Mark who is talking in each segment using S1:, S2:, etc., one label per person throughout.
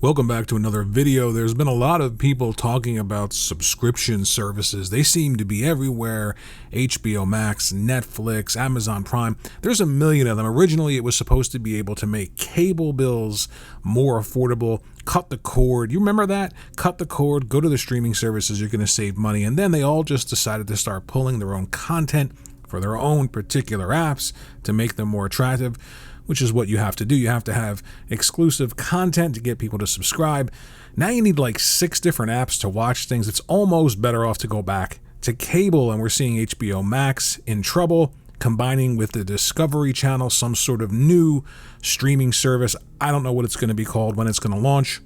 S1: Welcome back to another video. There's been a lot of people talking about subscription services. They seem to be everywhere. HBO Max, Netflix, Amazon Prime. There's a million of them. Originally, it was supposed to be able to make cable bills more affordable. Cut the cord. You remember that? Cut the cord, go to the streaming services, you're going to save money. And then they all just decided to start pulling their own content for their own particular apps to make them more attractive, which is what you have to do. You have to have exclusive content to get people to subscribe. Now you need like 6 different apps to watch things. It's almost better off to go back to cable, and we're seeing HBO Max in trouble, combining with the Discovery Channel, some sort of new streaming service. I don't know what it's going to be called, when it's going to launch,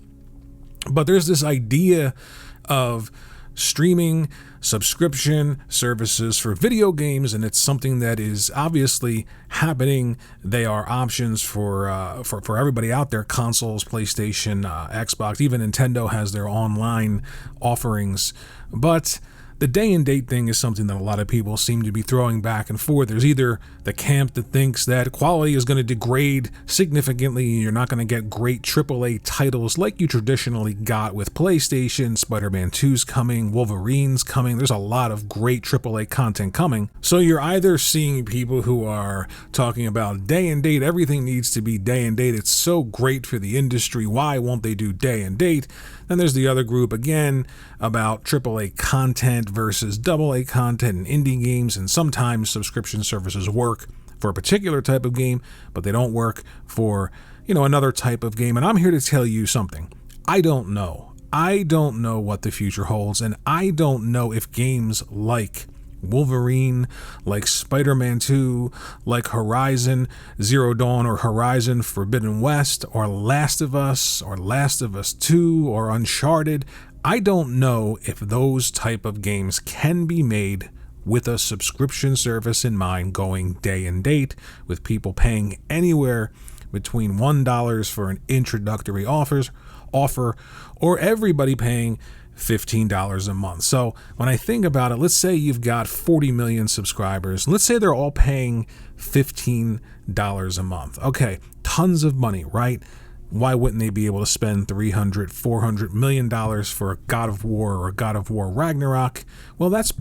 S1: but there's this idea of streaming subscription services for video games, and it's something that is obviously happening. They are options for everybody out there: consoles, PlayStation, Xbox, even Nintendo has their online offerings. But the day and date thing is something that a lot of people seem to be throwing back and forth. There's either the camp that thinks that quality is going to degrade significantly, you're not going to get great AAA titles like you traditionally got with PlayStation. Spider-Man 2's coming, Wolverine's coming. There's a lot of great AAA content coming. So you're either seeing people who are talking about day and date, everything needs to be day and date, it's so great for the industry, why won't they do day and date? Then there's the other group again about AAA content versus AA content and indie games, and sometimes subscription services work for a particular type of game, but they don't work for, another type of game. And I'm here to tell you something. I don't know. I don't know what the future holds, and I don't know if games like Wolverine, like Spider-Man 2, like Horizon Zero Dawn, or Horizon Forbidden West, or Last of Us, or Last of Us 2, or Uncharted, I don't know if those type of games can be made with a subscription service in mind, going day and date, with people paying anywhere between $1 for an introductory offer, or everybody paying $15 a month. So when I think about it, let's say you've got 40 million subscribers. Let's say they're all paying $15 a month. Okay, tons of money, right? Why wouldn't they be able to spend $300, $400 million for a God of War or a God of War Ragnarok? Well, that's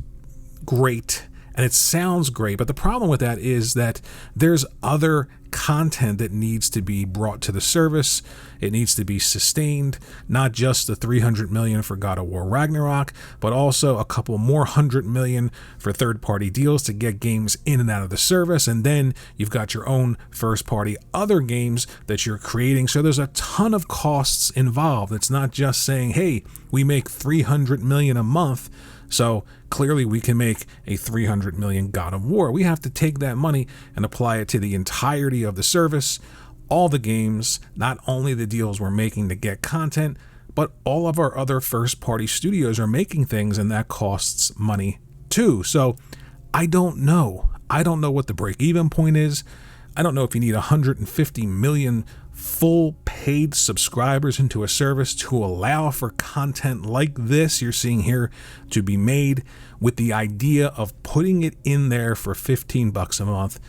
S1: great, and it sounds great, but the problem with that is that there's other content that needs to be brought to the service. It needs to be sustained, not just the $300 million for God of War Ragnarok, but also a couple more $100 million for third-party deals to get games in and out of the service. And then you've got your own first-party other games that you're creating. So there's a ton of costs involved. It's not just saying, hey, we make $300 million a month, so clearly we can make a $300 million God of War. We have to take that money and apply it to the entirety of the service, all the games, not only the deals we're making to get content, but all of our other first-party studios are making things, and that costs money too. So I don't know. I don't know what the break-even point is. I don't know if you need 150 million full paid subscribers into a service to allow for content like this you're seeing here to be made, with the idea of putting it in there for $15 a month.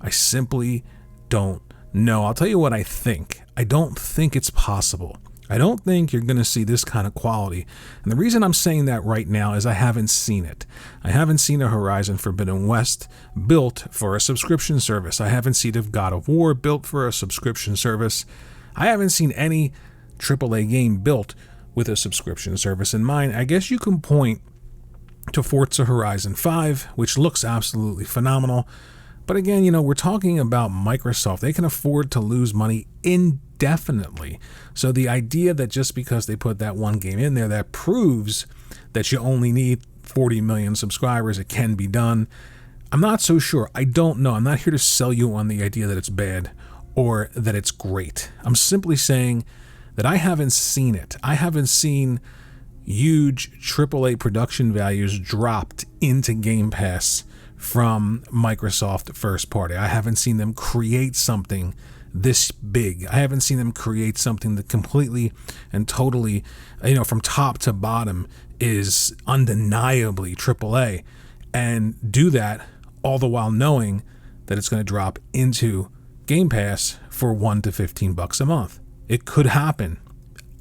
S1: I simply don't know. I'll tell you what I think. I don't think it's possible. I don't think you're going to see this kind of quality. And the reason I'm saying that right now is I haven't seen it. I haven't seen a Horizon Forbidden West built for a subscription service. I haven't seen a God of War built for a subscription service. I haven't seen any AAA game built with a subscription service in mind. I guess you can point to Forza Horizon 5, which looks absolutely phenomenal. But again, we're talking about Microsoft. They can afford to lose money indefinitely. So the idea that just because they put that one game in there, that proves that you only need 40 million subscribers, it can be done. I'm not so sure. I don't know. I'm not here to sell you on the idea that it's bad or that it's great. I'm simply saying that I haven't seen it. I haven't seen huge AAA production values dropped into Game Pass from Microsoft first party. I haven't seen them create something this big. I haven't seen them create something that completely and totally, from top to bottom is undeniably AAA, and do that all the while knowing that it's going to drop into Game Pass for $1 to $15 a month. It could happen.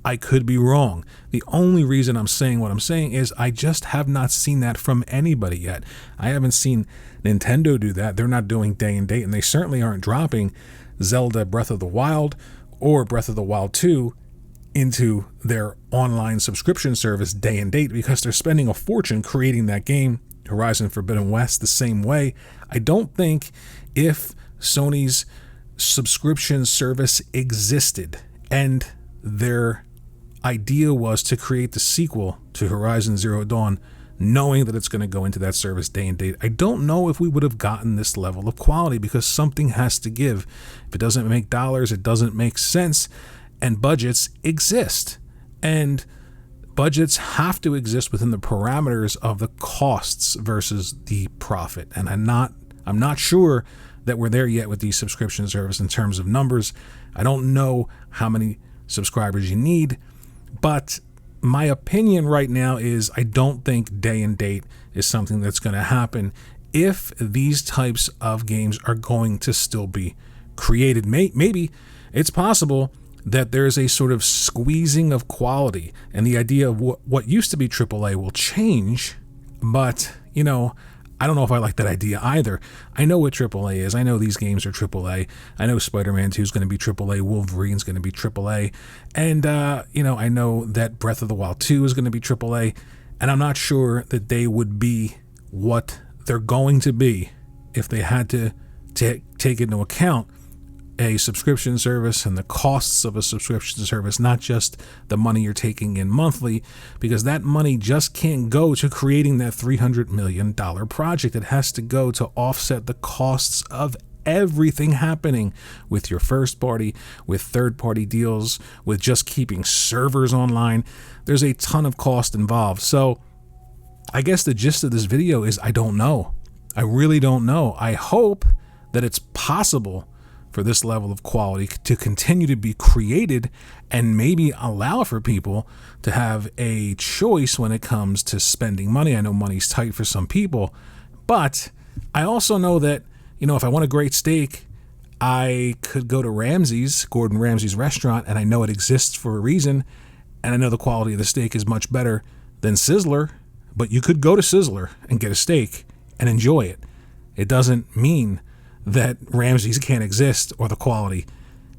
S1: I could be wrong. The only reason I'm saying what I'm saying is I just have not seen that from anybody yet. I haven't seen Nintendo do that. They're not doing day and date, and they certainly aren't dropping Zelda Breath of the Wild or Breath of the Wild 2 into their online subscription service day and date, because they're spending a fortune creating that game. Horizon Forbidden West the same way. I don't think if Sony's subscription service existed and their idea was to create the sequel to Horizon Zero Dawn, knowing that it's going to go into that service day and date, I don't know if we would have gotten this level of quality, because something has to give. If it doesn't make dollars, it doesn't make sense, and budgets exist. And budgets have to exist within the parameters of the costs versus the profit. And I'm not sure that we're there yet with these subscription service in terms of numbers. I don't know how many subscribers you need, but my opinion right now is I don't think day and date is something that's going to happen if these types of games are going to still be created. Maybe it's possible that there's a sort of squeezing of quality, and the idea of what used to be AAA will change, but, I don't know if I like that idea either. I know what AAA is. I know these games are AAA. I know Spider-Man 2 is going to be AAA. Wolverine's going to be AAA. And, I know that Breath of the Wild 2 is going to be AAA, and I'm not sure that they would be what they're going to be if they had to take into account a subscription service and the costs of a subscription service, not just the money you're taking in monthly, because that money just can't go to creating that $300 million project. It has to go to offset the costs of everything happening with your first party, with third party deals, with just keeping servers online. There's a ton of cost involved. So I guess the gist of this video is I don't know. I really don't know. I hope that it's possible for this level of quality to continue to be created and maybe allow for people to have a choice when it comes to spending money. I know money's tight for some people, but I also know that, if I want a great steak, I could go to Gordon Ramsay's restaurant, and I know it exists for a reason, and I know the quality of the steak is much better than Sizzler, but you could go to Sizzler and get a steak and enjoy it. It doesn't mean that Ramsay's can't exist or the quality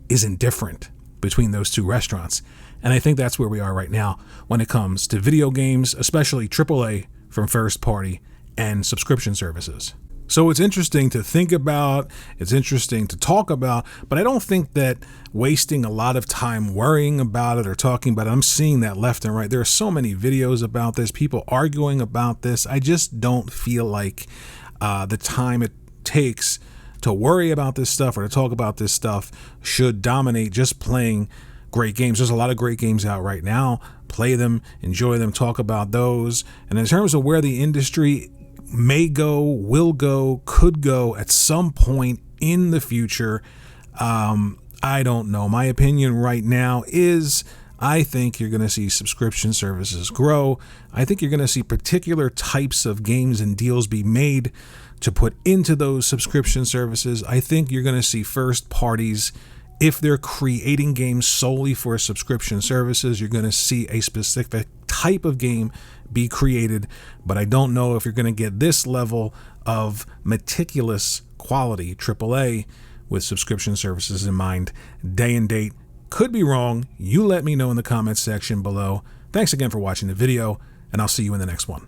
S1: isn't different between those two restaurants. And I think that's where we are right now when it comes to video games, especially AAA from first party and subscription services. So it's interesting to think about, it's interesting to talk about, but I don't think that wasting a lot of time worrying about it or talking about it. I'm seeing that left and right. There are so many videos about this, people arguing about this. I just don't feel like the time it takes to worry about this stuff or to talk about this stuff should dominate just playing great games. There's a lot of great games out right now. Play them, enjoy them, talk about those. And in terms of where the industry may go, will go, could go at some point in the future, I don't know. My opinion right now is I think you're going to see subscription services grow. I think you're going to see particular types of games and deals be made to put into those subscription services. I think you're going to see first parties, if they're creating games solely for subscription services, you're going to see a specific type of game be created. But I don't know if you're going to get this level of meticulous quality AAA with subscription services in mind. Day and date, could be wrong. You let me know in the comments section below. Thanks again for watching the video, and I'll see you in the next one.